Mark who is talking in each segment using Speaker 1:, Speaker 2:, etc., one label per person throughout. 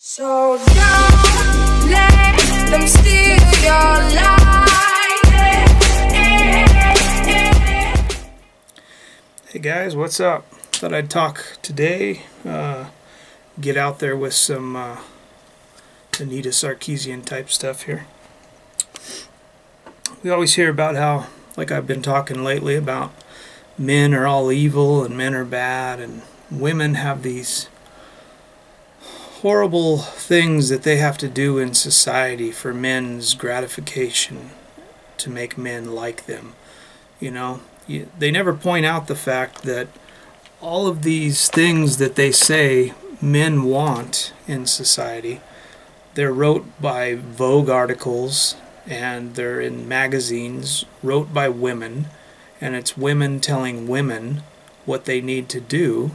Speaker 1: So don't let them steal your life.
Speaker 2: Hey guys, what's up? Thought I'd talk today, get out there with some Anita Sarkeesian type stuff here. We always hear about how, like I've been talking lately, about men are all evil and men are bad and women have these horrible things that they have to do in society for men's gratification, to make men like them. You know, they never point out the fact that all of these things that they say men want in society, they're wrote by Vogue articles and they're in magazines wrote by women, and it's women telling women what they need to do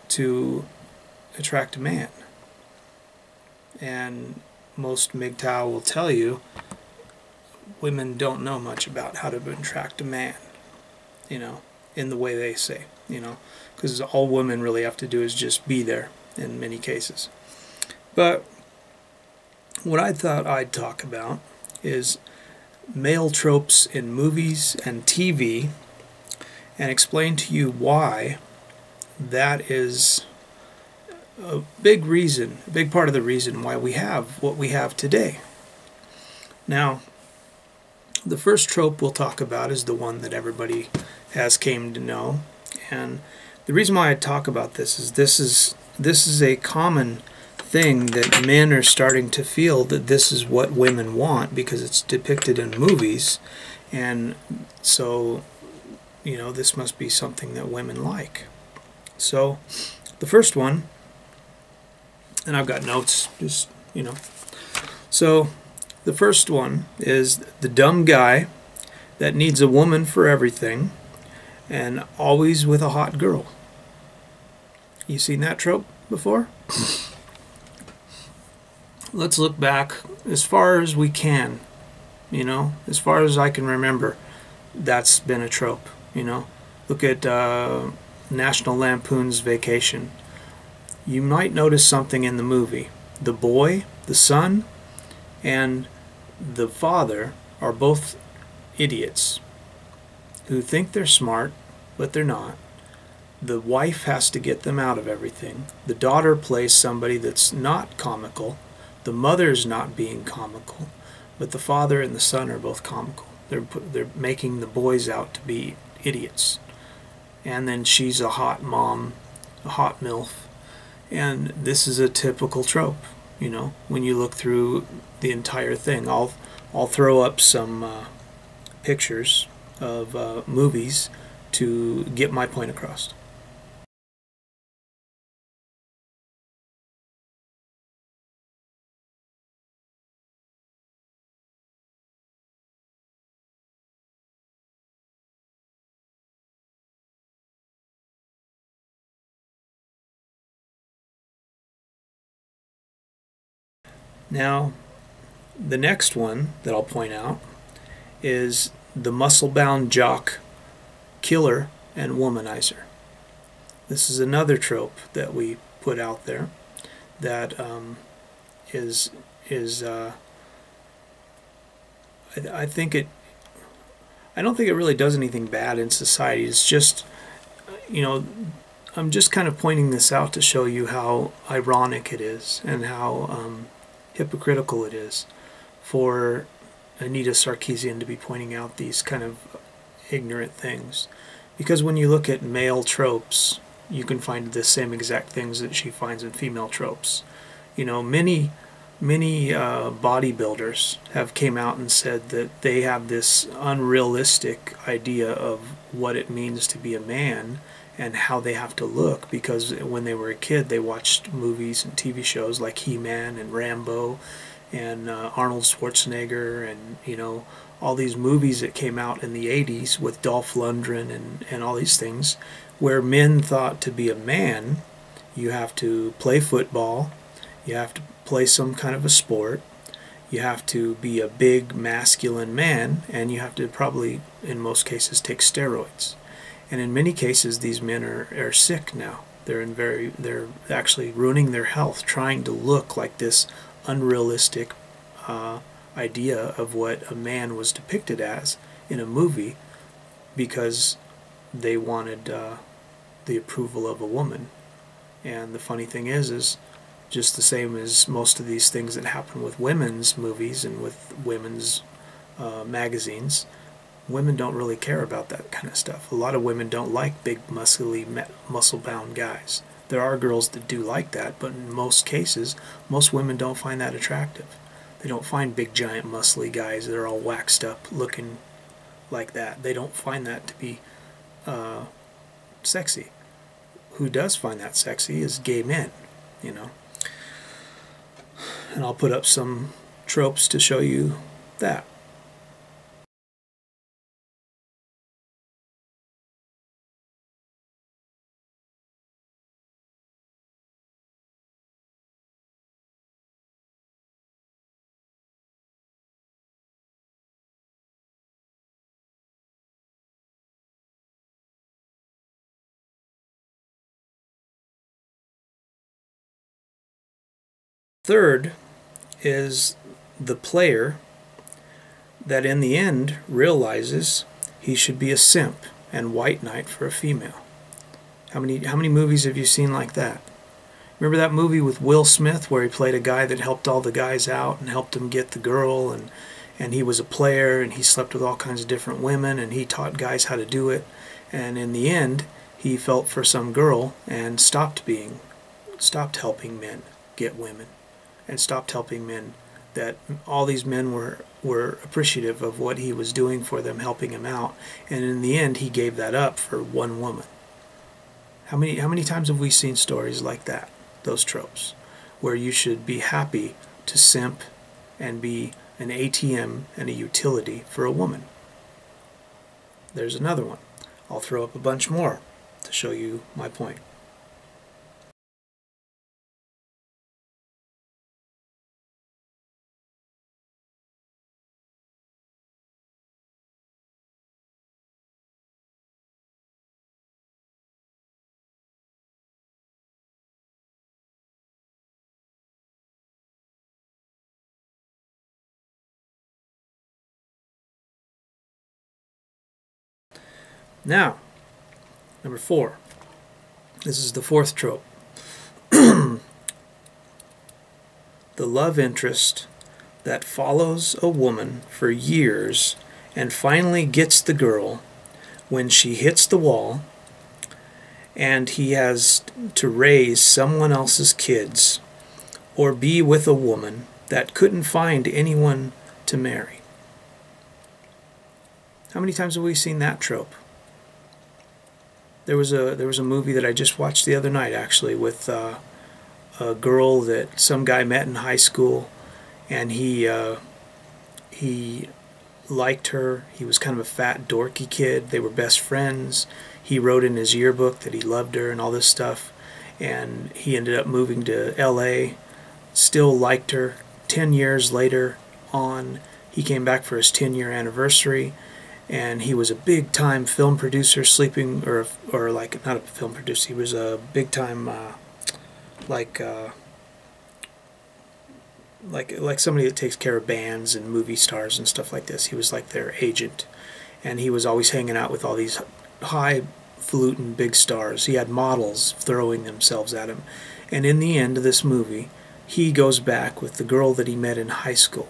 Speaker 2: to attract a man. And most MGTOW will tell you women don't know much about how to attract a man, you know, in the way they say, you know, because all women really have to do is just be there in many cases. But what I thought I'd talk about is male tropes in movies and TV, and explain to you why that is a big reason, a big part of the reason why we have what we have today. Now, the first trope we'll talk about is the one that everybody has came to know, and the reason why I talk about this is a common thing that men are starting to feel, that this is what women want because it's depicted in movies, and so, you know, this must be something that women like. So the first one, and I've got notes, just, you know. So the first one is the dumb guy that needs a woman for everything and always with a hot girl. You seen that trope before? Let's look back as far as we can, you know, as far as I can remember, that's been a trope, you know. Look at National Lampoon's Vacation. You might notice something in the movie. The boy, the son, and the father are both idiots who think they're smart, but they're not. The wife has to get them out of everything. The daughter plays somebody that's not comical. The mother's not being comical, but the father and the son are both comical. They're making the boys out to be idiots. And then she's a hot mom, a hot MILF. And this is a typical trope, you know, when you look through the entire thing. I'll throw up some pictures of movies to get my point across. Now, the next one that I'll point out is the muscle-bound jock killer and womanizer. This is another trope that we put out there that I don't think it really does anything bad in society. It's just, you know, I'm just kind of pointing this out to show you how ironic it is and how hypocritical it is for Anita Sarkeesian to be pointing out these kind of ignorant things. Because when you look at male tropes, you can find the same exact things that she finds in female tropes. You know, many bodybuilders have came out and said that they have this unrealistic idea of what it means to be a man and how they have to look, because when they were a kid they watched movies and TV shows like He-Man and Rambo and Arnold Schwarzenegger, and, you know, all these movies that came out in the 80s with Dolph Lundgren and all these things, where men thought to be a man you have to play football, you have to play some kind of a sport, you have to be a big masculine man, and you have to probably in most cases take steroids. And in many cases these men are sick now. They're actually ruining their health trying to look like this unrealistic idea of what a man was depicted as in a movie because they wanted the approval of a woman. And the funny thing is just the same as most of these things that happen with women's movies and with women's magazines, women don't really care about that kind of stuff. A lot of women don't like big, muscle-bound guys. There are girls that do like that, but in most cases, most women don't find that attractive. They don't find big, giant, muscly guys that are all waxed up looking like that. They don't find that to be sexy. Who does find that sexy is gay men, you know. And I'll put up some tropes to show you that. Third is the player that in the end realizes he should be a simp and white knight for a female. How many movies have you seen like that? Remember that movie with Will Smith where he played a guy that helped all the guys out and helped them get the girl, and he was a player and he slept with all kinds of different women and he taught guys how to do it, and in the end he felt for some girl and stopped helping men get women and stopped helping men. That all these men were appreciative of what he was doing for them, helping him out, and in the end he gave that up for one woman. How many times have we seen stories like that, those tropes, where you should be happy to simp and be an ATM and a utility for a woman? There's another one. I'll throw up a bunch more to show you my point. Now, number 4. This is the 4th trope. The love interest that follows a woman for years and finally gets the girl when she hits the wall and he has to raise someone else's kids or be with a woman that couldn't find anyone to marry. How many times have we seen that trope? There was a movie that I just watched the other night, actually, with a girl that some guy met in high school, and he liked her. He was kind of a fat, dorky kid. They were best friends. He wrote in his yearbook that he loved her and all this stuff, and he ended up moving to L.A., still liked her. 10 years later on, he came back for his 10-year anniversary, and he was a big-time film producer, or like, not a film producer, he was a big-time, like somebody that takes care of bands and movie stars and stuff like this. He was like their agent, and he was always hanging out with all these highfalutin big stars. He had models throwing themselves at him, and in the end of this movie, he goes back with the girl that he met in high school.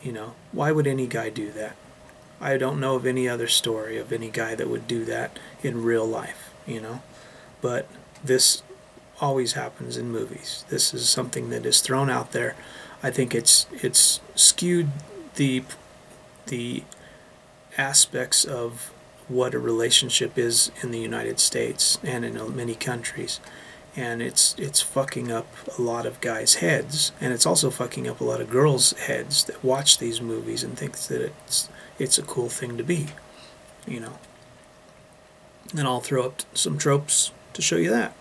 Speaker 2: You know, why would any guy do that? I don't know of any other story of any guy that would do that in real life, you know. But this always happens in movies. This is something that is thrown out there. I think it's skewed the aspects of what a relationship is in the United States and in many countries. And it's fucking up a lot of guys' heads, and it's also fucking up a lot of girls' heads that watch these movies and think that it's a cool thing to be, you know. And I'll throw up some tropes to show you that.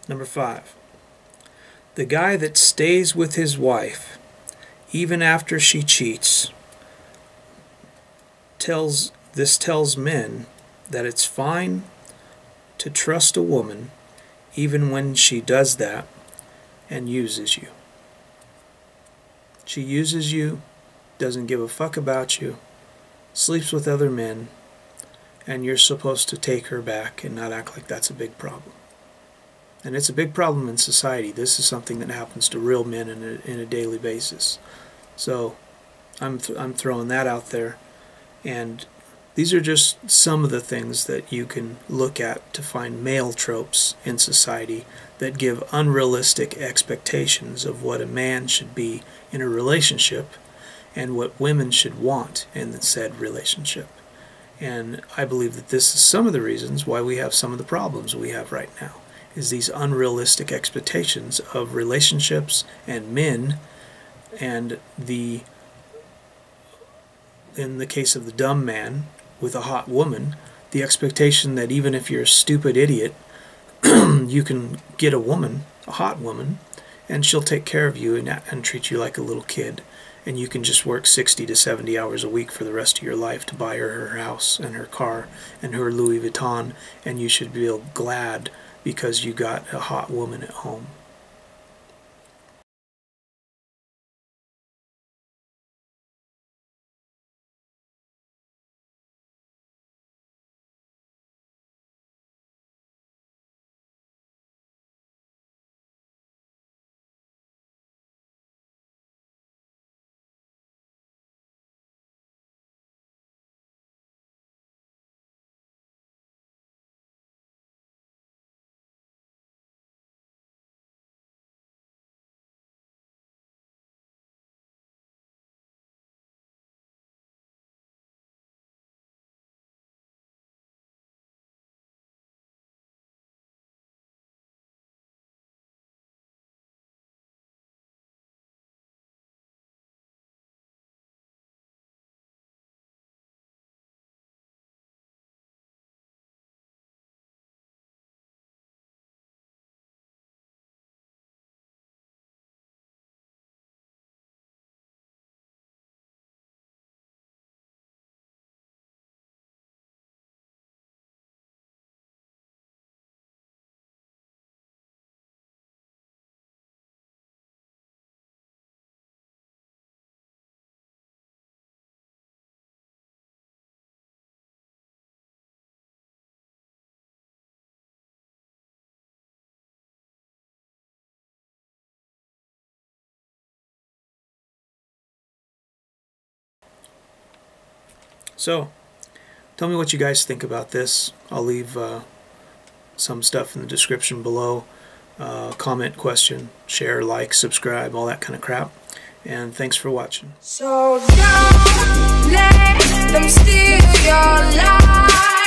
Speaker 2: Number 5. The guy that stays with his wife even after she cheats tells men that it's fine to trust a woman even when she does that and uses you. She uses you, doesn't give a fuck about you, sleeps with other men, and you're supposed to take her back and not act like that's a big problem. And it's a big problem in society. This is something that happens to real men in a daily basis. So I'm throwing that out there. And these are just some of the things that you can look at to find male tropes in society that give unrealistic expectations of what a man should be in a relationship and what women should want in the said relationship. And I believe that this is some of the reasons why we have some of the problems we have right now, is these unrealistic expectations of relationships and men, and in the case of the dumb man with a hot woman, the expectation that even if you're a stupid idiot, you can get a woman, a hot woman, and she'll take care of you and treat you like a little kid. And you can just work 60 to 70 hours a week for the rest of your life to buy her house and her car and her Louis Vuitton, and you should feel glad because you got a hot woman at home. So, tell me what you guys think about this. I'll leave some stuff in the description below. Comment, question, share, like, subscribe, all that kind of crap. And thanks for watching.
Speaker 1: So don't let them steal your life.